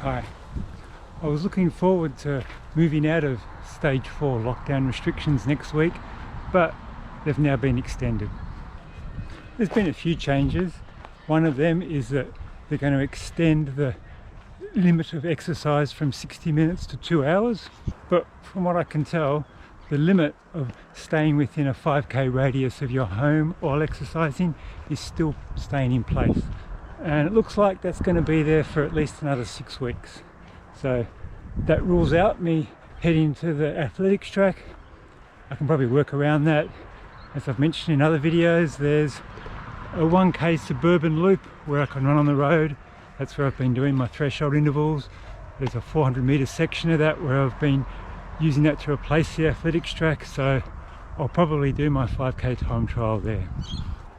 Hi. I was looking forward to moving out of stage 4 lockdown restrictions next week, but they've now been extended. There's been a few changes. One of them is that they're going to extend the limit of exercise from 60 minutes to 2 hours, but from what I can tell, the limit of staying within a 5k radius of your home while exercising is still staying in place. And it looks like that's going to be there for at least another 6 weeks. So that rules out me heading to the athletics track. I can probably work around that. As I've mentioned in other videos, there's a 1k suburban loop where I can run on the road. That's where I've been doing my threshold intervals. There's a 400 metre section of that where I've been using that to replace the athletics track, so I'll probably do my 5k time trial there.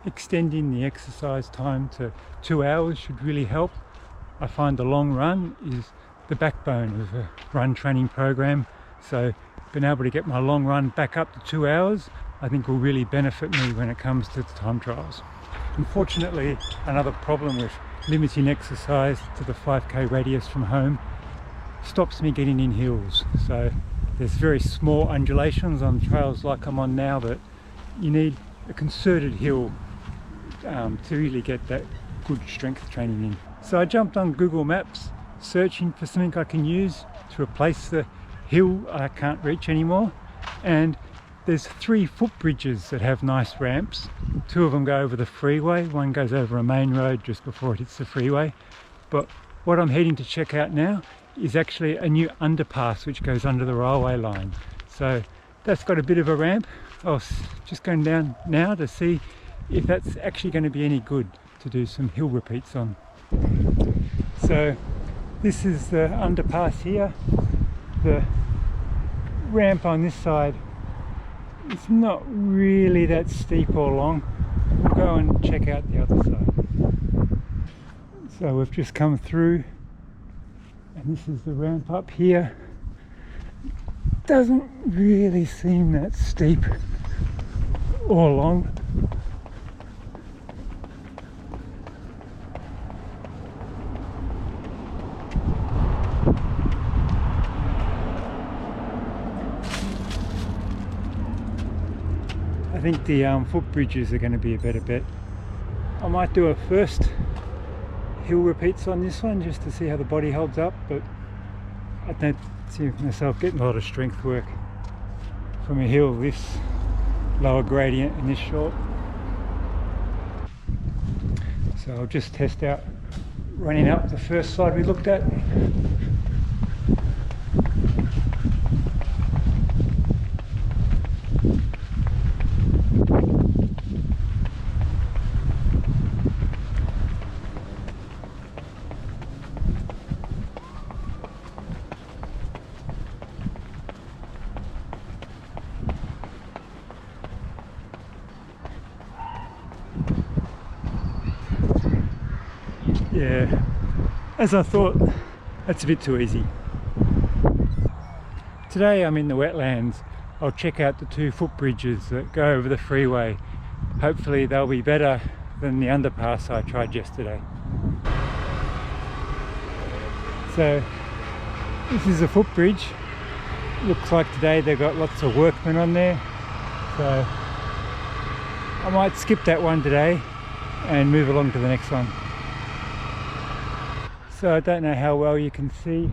Extending the exercise time to 2 hours should really help. I find the long run is the backbone of a run training program, so being able to get my long run back up to 2 hours I think will really benefit me when it comes to the time trials. Unfortunately, another problem with limiting exercise to the 5k radius from home stops me getting in hills. So there's very small undulations on trails like I'm on now that you need a concerted hill to really get that good strength training in. So I jumped on Google Maps searching for something I can use to replace the hill I can't reach anymore, and there's 3 footbridges that have nice ramps. 2 of them go over the freeway, one goes over a main road just before it hits the freeway. But what I'm heading to check out now is actually a new underpass which goes under the railway line. So that's got a bit of a ramp. I was just going down now to see if that's actually going to be any good to do some hill repeats on. So this is the underpass here. The ramp on this side is not really that steep or long. We'll go and check out the other side. So we've just come through, and this is the ramp up here. Doesn't really seem that steep or long. I think the footbridges are going to be a better bet. I might do a first hill repeats on this one just to see how the body holds up, but I don't see myself getting a lot of strength work from a hill this lower gradient and this short. So I'll just test out running up the first side we looked at. Yeah, as I thought, that's a bit too easy. Today I'm in the wetlands. I'll check out the 2 footbridges that go over the freeway. Hopefully they'll be better than the underpass I tried yesterday. So this is a footbridge. Looks like today they've got lots of workmen on there. So I might skip that one today and move along to the next one. So I don't know how well you can see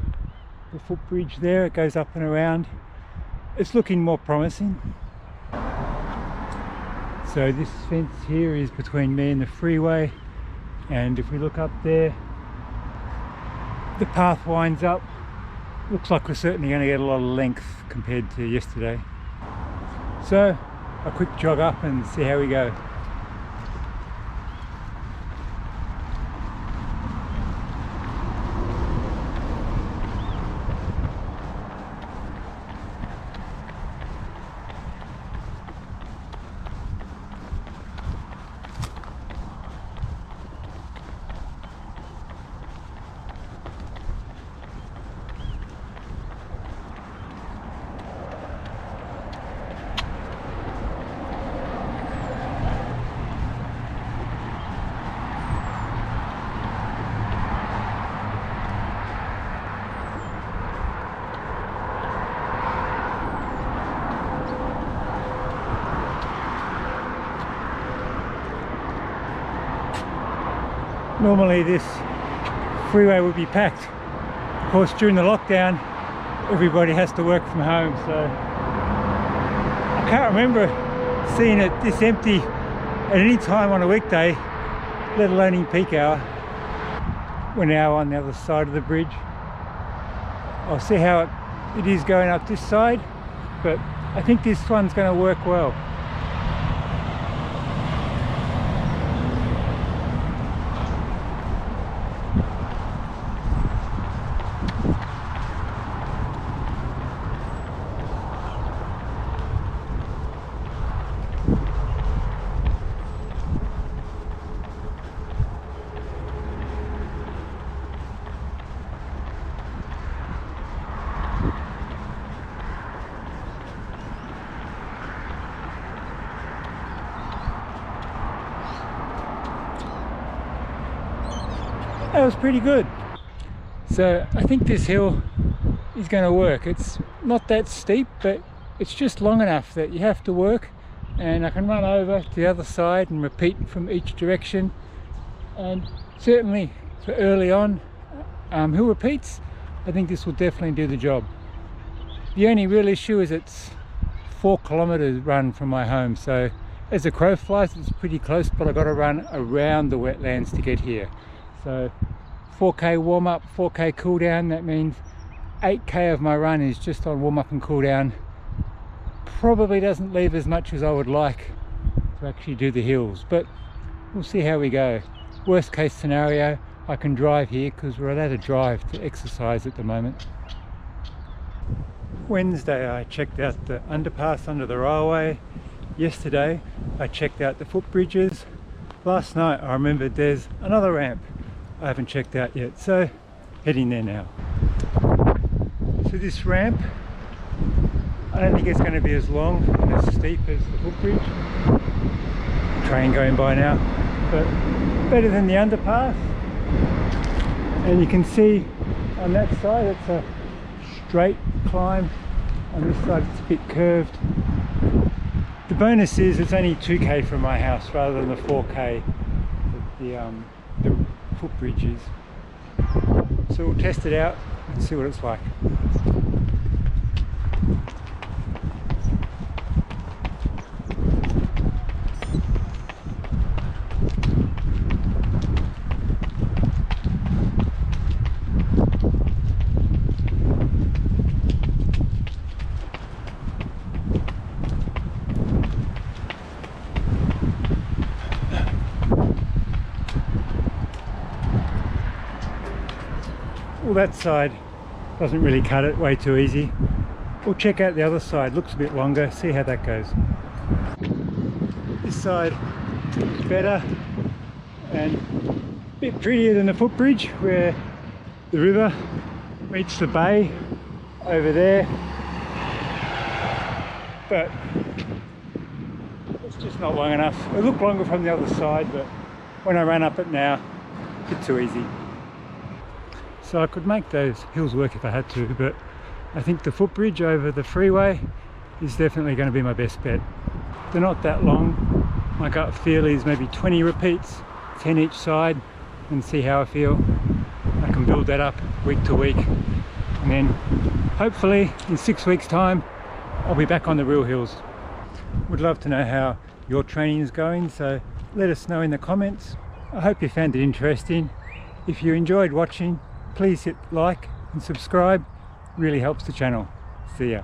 the footbridge there. It goes up and around. It's looking more promising. So this fence here is between me and the freeway, and if we look up there, the path winds up. Looks like we're certainly going to get a lot of length compared to yesterday. So a quick jog up and see how we go. Normally this freeway would be packed. Of course, during the lockdown, everybody has to work from home, so I can't remember seeing it this empty at any time on a weekday, let alone in peak hour. We're now on the other side of the bridge. I'll see how it is going up this side, but I think this one's going to work well. That was pretty good. So I think this hill is going to work. It's not that steep, but it's just long enough that you have to work, and I can run over to the other side and repeat from each direction. And certainly for early on, who repeats, I think this will definitely do the job. The only real issue is it's 4 kilometers run from my home, so as the crow flies it's pretty close, but I've got to run around the wetlands to get here. So 4k warm up, 4k cool down, that means 8k of my run is just on warm up and cool down. Probably doesn't leave as much as I would like to actually do the hills, but we'll see how we go. Worst case scenario, I can drive here because we're allowed to drive to exercise at the moment. Wednesday I checked out the underpass under the railway. Yesterday I checked out the footbridges. Last night I remembered there's another ramp I haven't checked out yet, so heading there now. So this ramp, I don't think it's going to be as long and as steep as the footbridge. Train going by now, but better than the underpass. And you can see on that side it's a straight climb, on this side it's a bit curved. The bonus is it's only 2k from my house rather than the 4k that the footbridge is. So we'll test it out and see what it's like. Well, that side doesn't really cut it, way too easy. We'll check out the other side, looks a bit longer, see how that goes. This side is better and a bit prettier than the footbridge, where the river meets the bay over there. But it's just not long enough. It looked longer from the other side, but when I ran up it now, a bit too easy. So I could make those hills work if I had to, but I think the footbridge over the freeway is definitely going to be my best bet. They're not that long. My gut feel is maybe 20 repeats, 10 each side, and see how I feel. I can build that up week to week, and then hopefully in 6 weeks time I'll be back on the real hills. Would love to know how your training is going, so let us know in the comments. I hope you found it interesting. If you enjoyed watching, please hit like and subscribe, really helps the channel. See ya.